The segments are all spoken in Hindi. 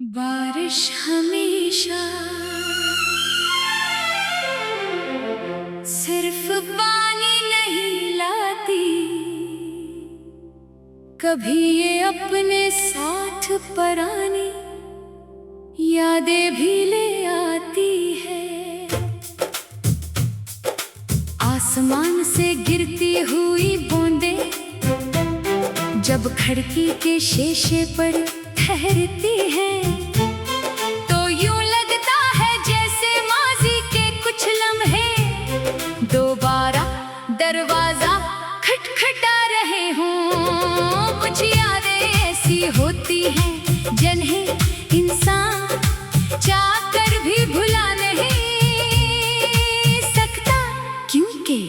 बारिश हमेशा सिर्फ पानी नहीं लाती, कभी ये अपने साथ पुरानी यादें भी ले आती है। आसमान से गिरती हुई बूंदें जब खिड़की के शीशे पर ठहरती है, तो यूं लगता है जैसे माजी के कुछ लम्हे दोबारा दरवाजा खटखटा रहे हों। कुछ यादें ऐसी होती हैं जिन्हें इंसान चाहकर भी भुला नहीं सकता, क्योंकि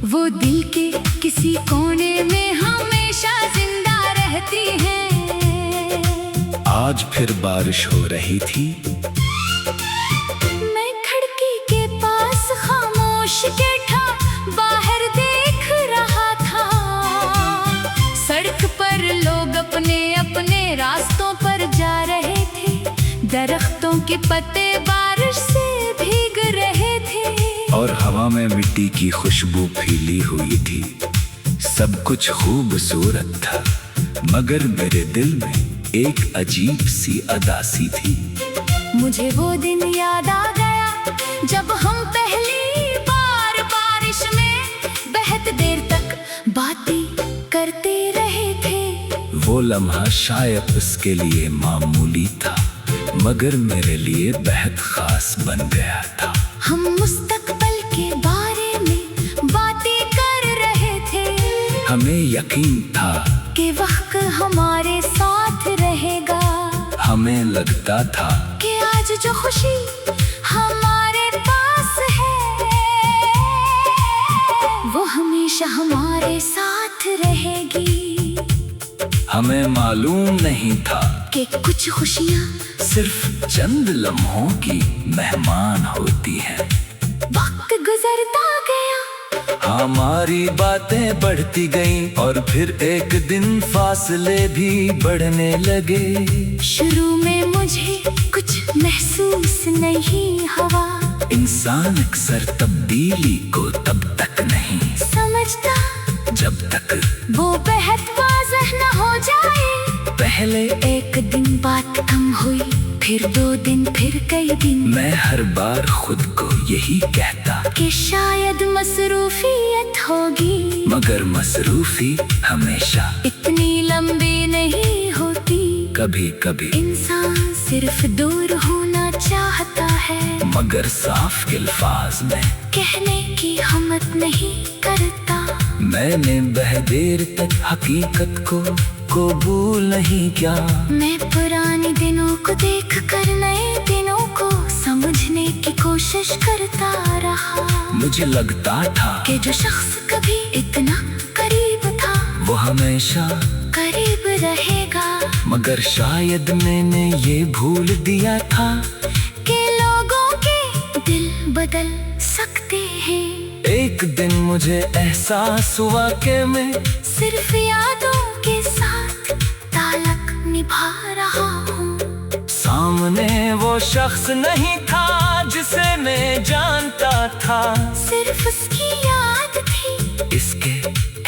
वो दिल के किसी कोने में हमेशा जिंदा रहती हैं। आज फिर बारिश हो रही थी। मैं खिड़की के पास खामोश बैठा बाहर देख रहा था। सड़क पर लोग अपने अपने रास्तों पर जा रहे थे, दरख्तों के पत्ते बारिश से भीग रहे थे और हवा में मिट्टी की खुशबू फैली हुई थी। सब कुछ खूबसूरत था, मगर मेरे दिल में एक अजीब सी अदासी थी। मुझे वो दिन याद आ गया जब हम पहली बार बारिश में बहुत देर तक बातें करते रहे थे। वो लम्हा शायद उसके लिए मामूली था, मगर मेरे लिए बहुत खास बन गया था। हम मुस्तकबिल के बारे में बातें कर रहे थे। हमें यकीन था कि वक्त हमारे साथ रहेगा। हमें लगता था कि आज जो खुशी हमारे पास है वो हमेशा हमारे साथ रहेगी। हमें मालूम नहीं था कि कुछ खुशियाँ सिर्फ चंद लम्हों की मेहमान होती हैं। वक्त गुजरता गया, हमारी बातें बढ़ती गईं और फिर एक दिन फासले भी बढ़ने लगे। शुरू में मुझे कुछ महसूस नहीं हुआ। इंसान अक्सर तब्दीली को तब तक नहीं समझता जब तक वो बहुत वाज़ह न हो जाए। पहले एक दिन बात कम हुई, फिर 2 दिन, फिर कई दिन। मैं हर बार खुद को यही कहता कि शायद मसरूफियत होगी, मगर मसरूफी हमेशा इतनी लंबी नहीं होती। कभी कभी इंसान सिर्फ दूर होना चाहता है, मगर साफ अल्फाज में कहने की हिम्मत नहीं करता। मैंने बहुत देर तक हकीकत को कबूल नहीं किया। मैं पुराने दिनों को देखकर नए दिनों को समझने की कोशिश करता रहा। मुझे लगता था कि जो शख्स कभी इतना करीब था वो हमेशा करीब रहेगा, मगर शायद मैंने ये भूल दिया था कि लोगों के दिल बदल सकते हैं। एक दिन मुझे एहसास हुआ कि मैं सिर्फ यादों के साथ ताल्लुक निभा रहा हूँ। सामने वो शख्स नहीं था जिसे मैं जानता था। सिर्फ उसकी याद थी, इसके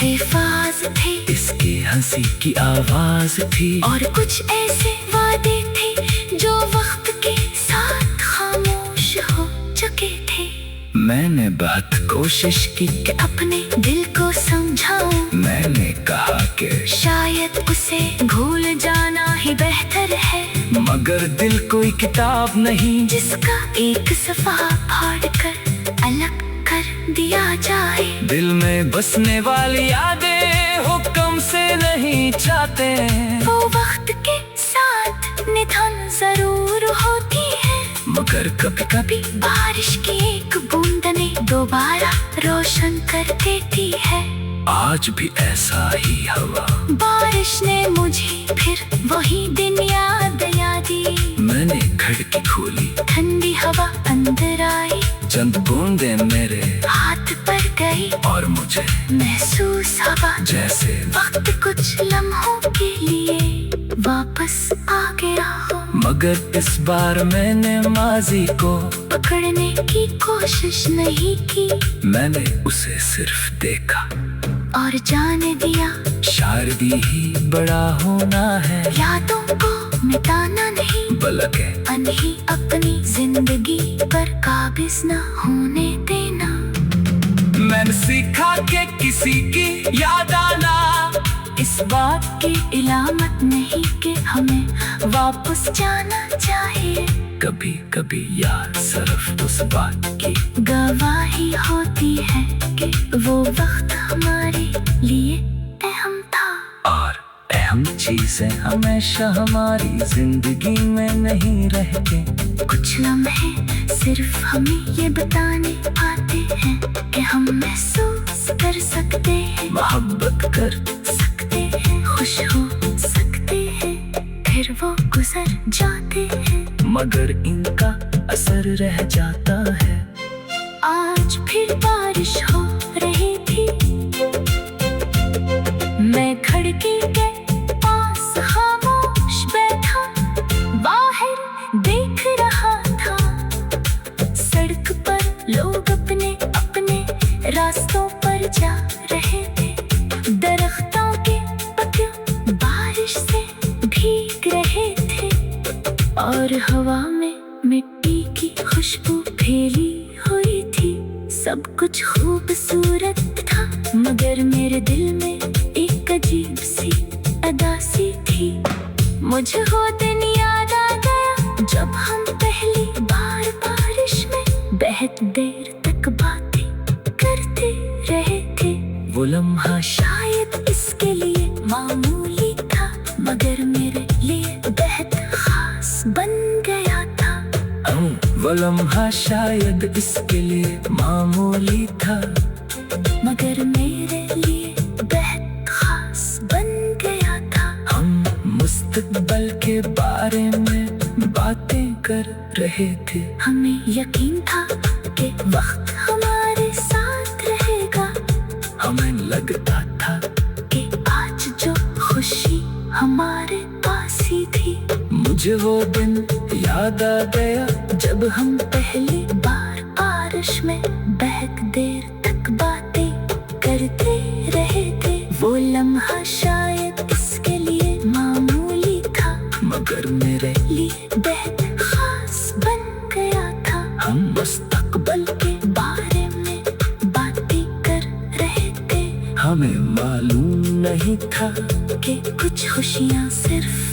हिफाज थे, इसकी हंसी की आवाज थी, और कुछ ऐसे वादे थे जो वक्त के साथ खामोश हो चुके थे। मैंने बहुत कोशिश की कि अपने दिल को समझाऊं। मैंने कहा कि शायद उसे भूल जाना ही बेहतर है, मगर दिल कोई किताब नहीं जिसका एक सफ़ा फाड़कर अलग कर दिया जाए। दिल में बसने वाली यादें हुक्म से नहीं चाहते। वो वक्त के साथ निधन जरूर होती है, मगर कभी कभी बारिश की एक बूंद ने दोबारा रोशन कर देती है। आज भी ऐसा ही हुआ। बारिश ने मुझे फिर वही दिन याद दिला दी। मैंने खिड़की खोली, ठंडी हवा अंदर आई, चंद बूंदें मेरे हाथ पर गई, और मुझे महसूस हुआ जैसे वक्त कुछ लम्हों के लिए वापस आ गया। हो, मगर इस बार मैंने माजी को पकड़ने की कोशिश नहीं की मैंने उसे सिर्फ देखा और जाने दिया शायरी ही बड़ा होना है, यादों को मिटाना नहीं बल्कि अनही अपनी जिंदगी पर काबिज न होने देना। मैंने सीखा कि किसी की याद आना इस बात की इलामत नहीं कि हमें वापस जाना चाहिए, कभी कभी याद सिर्फ उस बात की गवाही होती है कि वो वक्त हमारे लिए अहम था। और अहम चीजें हमेशा हमारी जिंदगी में नहीं रहते, कुछ लम्हे सिर्फ हमें ये बताने आते हैं कि हम महसूस कर सकते हैं, मोहब्बत कर सकते हैं, खुश हो सकते हैं, फिर वो गुजर जाते हैं, मगर इनका असर रह जाता है। आज फिर बारिश हो रही थी, मैं खिड़की के पास खामोश बैठा बाहर देख रहा था, सड़क पर लोग अपने अपने रास्तों पर जा रहे थे, दरख्तों के पत्ते बारिश से भीग रहे थे और हवा में मिट्टी की खुशबू फैली हुई थी। सब कुछ खूबसूरत था, मगर मेरे दिल में एक अजीब सी अदासी थी। मुझे वो दिन याद आ गया जब हम पहली बार बारिश में बहुत देर तक बातें करते रहे थे। वो लम्हा शायद इसके लिए मामूली था, मगर मेरे लिए बहुत खास बन गया था। वो लम्हा शायद इसके लिए मामूली था, मगर मेरे लिए बहुत खास बन गया था। हम मुस्तकबिल के बारे में बातें कर रहे थे, हमें यकीन था कि वक्त हमारे साथ रहेगा, हमें लगता था कि आज जो खुशी हमारे पास ही थी। मुझे वो दिन याद आ गया जब हम पहली बार बारिश में बहुत देर तक बातें करते रहे थे। वो लम्हा शायद इसके लिए मामूली था, मगर मेरे लिए बहुत खास बन गया था। हम मुस्तकबिल के बारे में बातें कर रहे थे, हमें मालूम नहीं था कि कुछ खुशियाँ सिर्फ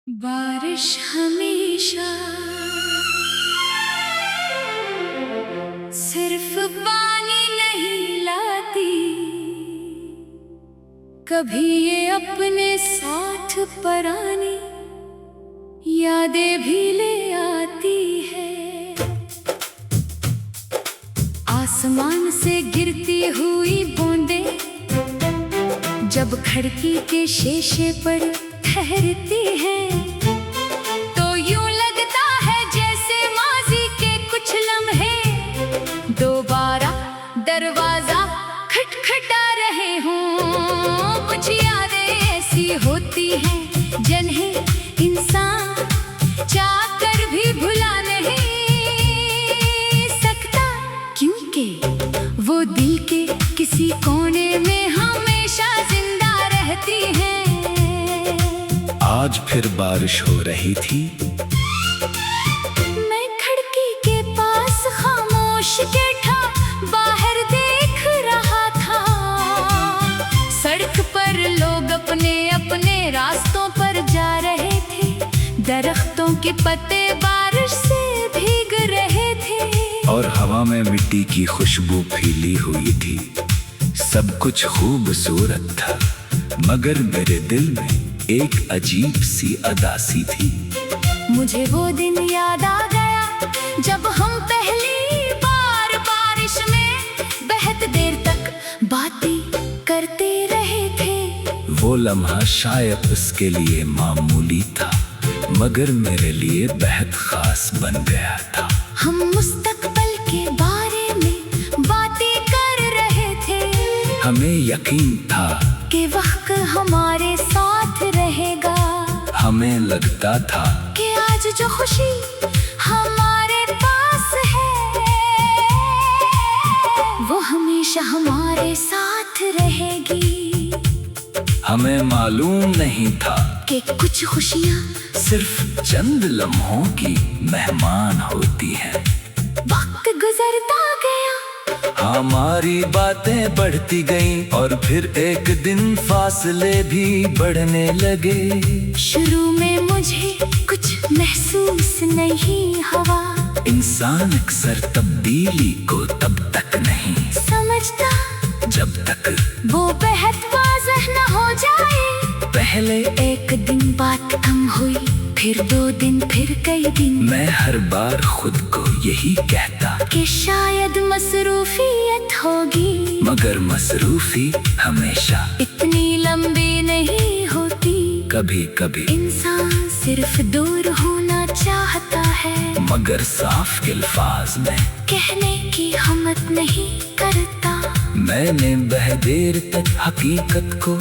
बारिश हमेशा सिर्फ पानी नहीं लाती, कभी ये अपने साथ पुरानी यादें भी ले आती है। आसमान से गिरती हुई बूंदें जब खिड़की के शीशे पर ठहरती हैं, तो यूं लगता है जैसे माजी के कुछ लम्हे दोबारा दरवाजा खटखटा रहे हों। कुछ यादें ऐसी होती हैं जिन्हें इंसान चाहकर भी भुला नहीं सकता, क्योंकि वो दिल के किसी कोने में हमेशा जिंदा रहती हैं। आज फिर बारिश हो रही थी, मैं खिड़की के पास खामोश बैठा बाहर देख रहा था, सड़क पर लोग अपने अपने रास्तों पर जा रहे थे, दरख्तों के पत्ते बारिश से भीग रहे थे और हवा में मिट्टी की खुशबू फैली हुई थी। सब कुछ खूबसूरत था, मगर मेरे दिल में एक अजीब सी अदासी थी। मुझे वो दिन याद आ गया जब हम पहली बार बारिश में बहुत देर तक बातें करते रहे थे। वो लम्हा शायद उसके लिए मामूली था, मगर मेरे लिए बहुत खास बन गया था। हम मुस्तकबिल के बारे में बातें कर रहे थे, हमें यकीन था कि वक्त हमारे साथ रहेगा, हमें लगता था कि आज जो खुशी हमारे पास है वो हमेशा हमारे साथ रहेगी। हमें मालूम नहीं था कि कुछ खुशियाँ सिर्फ चंद लम्हों की मेहमान होती हैं। वक्त गुजरता गया, हमारी बातें बढ़ती गईं और फिर एक दिन फासले भी बढ़ने लगे। शुरू में मुझे कुछ महसूस नहीं हुआ, इंसान अक्सर तब्दीली को तब तक नहीं समझता जब तक वो बेहद वाज़ह न हो जाए। पहले एक दिन बात कम हुई, फिर 2 दिन, फिर कई दिन। मैं हर बार खुद को यही कहता कि शायद मसरूफियत होगी, मगर मसरूफी हमेशा इतनी लंबी नहीं होती। कभी कभी इंसान सिर्फ दूर होना चाहता है, मगर साफ अल्फाज में कहने की हिम्मत नहीं करता। मैंने बेहदेर तक हकीकत को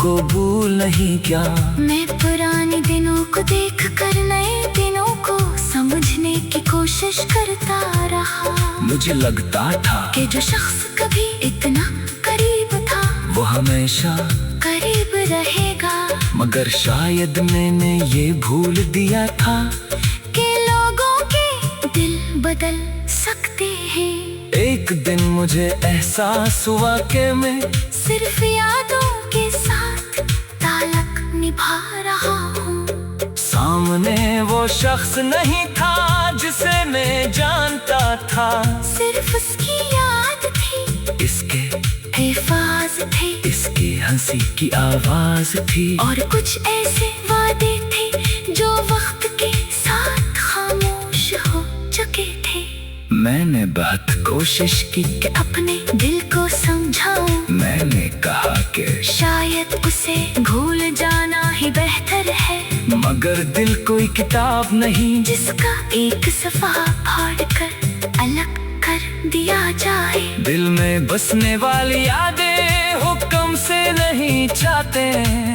कबूल नहीं किया। मैं पुराने दिनों को देख कर नए दिनों को समझने की कोशिश करता रहा। मुझे लगता था कि जो शख्स कभी इतना करीब था वो हमेशा करीब रहेगा, मगर शायद मैंने ये भूल दिया था कि लोगों के दिल बदल सकते हैं। एक दिन मुझे एहसास हुआ कि मैं सिर्फ यादों के साथ ताल्लुक निभा रहा हूँ। सामने वो शख्स नहीं था जिसे मैं जानता था, सिर्फ उसकी याद थी, इसके हिफाज थे, इसकी हंसी की आवाज थी, और कुछ ऐसे वादे थे जो वक्त के साथ खामोश हो चुके थे। मैंने बहुत कोशिश की कि अपने दिल को समझाऊं, मैंने कहा कि शायद उसे भूल जाना ही बेहतर है, मगर दिल कोई किताब नहीं जिसका एक सफ़ा फाड़ कर अलग कर दिया जाए। दिल में बसने वाली यादें हुक्म से नहीं चाहते।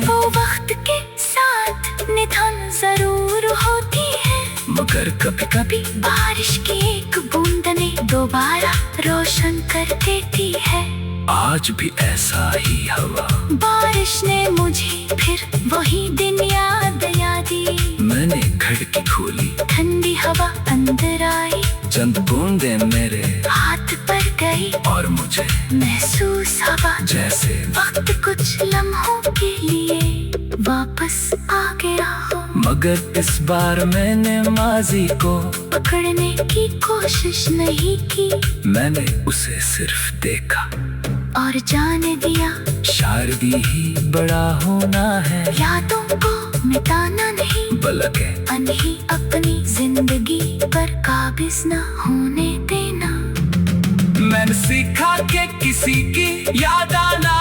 वो वक्त के साथ निधन जरूर होती है, मगर कभी कभी बारिश की एक बूंद ने दोबारा रोशन कर देती है। आज भी ऐसा ही हुआ। बारिश ने मुझे फिर वही दिन याद दी। मैंने खिड़की खोली, ठंडी हवा अंदर आई, चंद बूंदें मेरे हाथ पर गई, और मुझे महसूस हुआ जैसे वक्त कुछ लम्हों के लिए वापस आ गया हो। मगर इस बार मैंने माजी को पकड़ने की कोशिश नहीं की, मैंने उसे सिर्फ देखा और जाने दिया शायरी ही बड़ा होना है। यादों को मिटाना नहीं, बल्कि अनही अपनी जिंदगी पर काबिज न होने देना। मैंने सीखा कि किसी की याद आना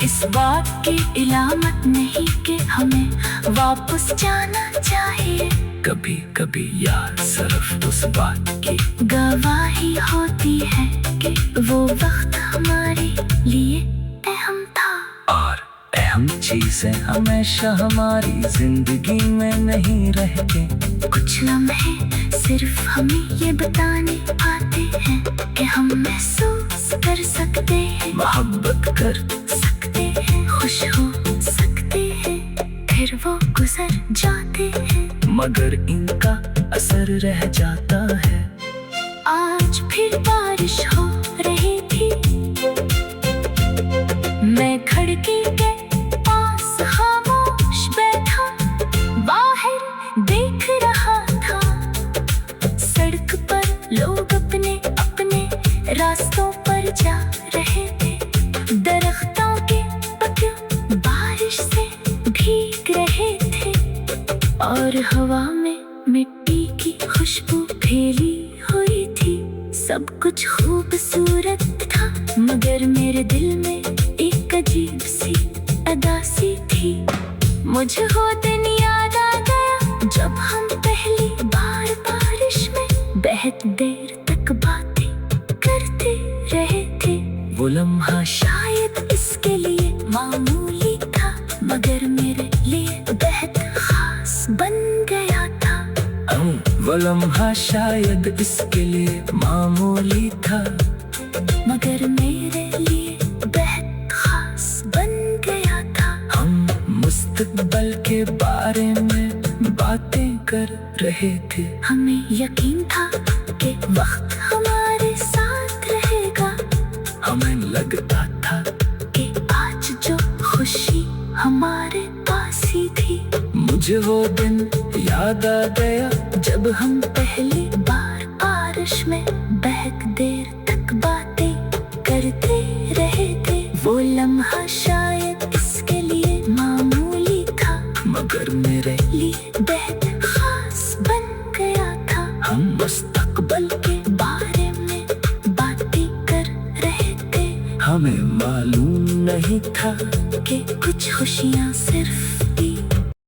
इस बात की इलामत नहीं कि हमें वापस जाना चाहिए। कभी कभी याद सिर्फ उस बात की गवाही होती है कि वो वक्त हमारे लिए अहम था, और अहम चीजें हमेशा हमारी जिंदगी में नहीं रहते। कुछ लम्हे सिर्फ हमें ये बताने आते हैं कि हम महसूस कर सकते हैं, मोहब्बत कर सकते हैं, खुश हो सकते हैं, फिर वो गुजर जाते हैं, मगर इनका असर रह जाता है। आज फिर बारिश हो रही थी, मैं खिड़की के पास खामोश बैठा बाहर देख रहा था। सड़क पर लोग अपने अपने रास्तों पर जा रहे थे, दरख्तों के पत्ते बारिश से भीग रहे थे, और हवा में मिट्टी की खुशबू फैली हुई थी। सब कुछ खूबसूरत था, मगर मेरे दिल में एक अजीब सी अदासी थी। मुझे वो दिन याद आ गया जब हम पहली बार बारिश में बेहद देर तक बातें करते रहे थे। वो लम्हा शायद इसके लिए मामूली था, मगर मेरे लिए बेहद खास बन गया था। वो लम्हा शायद इसके लिए मामूली था, मगर मेरे लिए बेहद खास बन गया था। हम मुस्तकबिल के बारे में बातें कर रहे थे। हमें यकीन था कि वक्त हमारे साथ रहेगा। हमें लगता था कि आज जो खुशी हमारे पास ही थी। मुझे वो दिन याद आ गया जब हम पहली बार बारिश में बहक देर तक बातें करते रहे थे। वो लम्हा शायद इसके लिए मामूली था, मगर मेरे लिए